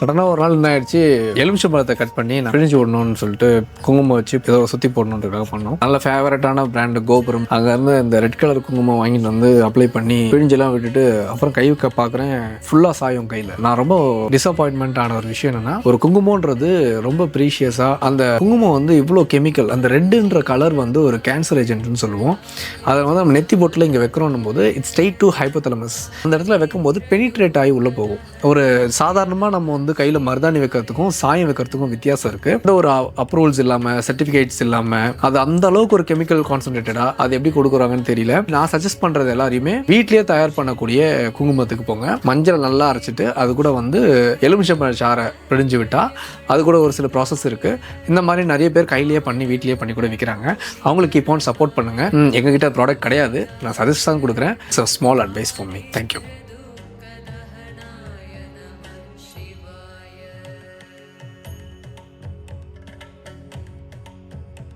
சடனாக ஒரு நாள் என்ன ஆயிடுச்சு, எலுமிச்சை பழத்தை கட் பண்ணி நான் பிழிஞ்சு விடணும்னு சொல்லிட்டு குங்குமம் வச்சு ஏதோ சுற்றி போடணுன்றதுக்காக பண்ணோம். நல்ல ஃபேவரட்டான பிராண்டு கோபுரம். அங்கேருந்து இந்த ரெட் கலர் குங்குமம் வாங்கிட்டு வந்து அப்ளை பண்ணி பிழிஞ்செல்லாம் விட்டுட்டு அப்புறம் கை வைக்க பார்க்குறேன், ஃபுல்லாக சாயும் கையில். நான் ரொம்ப டிசப்பாயின்மெண்ட் ஆன ஒரு விஷயம் என்னன்னா, ஒரு குங்குமன்றது ரொம்ப ப்ரீஷியஸாக, அந்த குங்குமம் வந்து இவ்வளோ கெமிக்கல், அந்த ரெட்டுன்ற கலர் வந்து ஒரு கேன்சர் ஏஜென்ட்னு சொல்லுவோம். அதை வந்து நம்ம நெத்தி போட்டில் இங்கே வைக்கிறோன்னும் போது இட்ஸ் ஸ்ட்ரெயிட் டு ஹைப்போதலமஸ். அந்த இடத்துல வைக்கும்போது பெனிட்ரேட் ஆகி உள்ளே போகும். ஒரு சாதாரணமாக நம்ம வந்து கையில் மருதாணி வைக்கிறதுக்கும் சாயம் வைக்கிறதுக்கும் வித்தியாசம் இருக்குது. இந்த ஒரு அப்ரூவல்ஸ் இல்லாமல், சர்டிஃபிகேட்ஸ் இல்லாமல், அது அந்த அளவுக்கு ஒரு கெமிக்கல் கான்சன்ட்ரேட்டடாக அது எப்படி கொடுக்குறாங்கன்னு தெரியல. நான் சஜஸ்ட் பண்ணுறது எல்லாரையுமே வீட்லேயே தயார் பண்ணக்கூடிய குங்குமத்துக்கு போங்க. மஞ்சள் நல்லா அரைச்சிட்டு அது கூட வந்து எலுமிச்சம்பழ சாறை பிழிஞ்சு விட்டால் அது கூட ஒரு சில ப்ராசஸ் இருக்குது. இந்த மாதிரி நிறைய பேர் கையிலேயே பண்ணி வீட்லேயே பண்ணி கூட விற்கிறாங்க. அவங்களுக்கு கீப் ஆன் சப்போர்ட் பண்ணுங்கள். எங்ககிட்ட ப்ராடக்ட் கிடையாது, நான் சஜஸ்ட் தான் கொடுக்குறேன். It's a small advice for me. Thank you.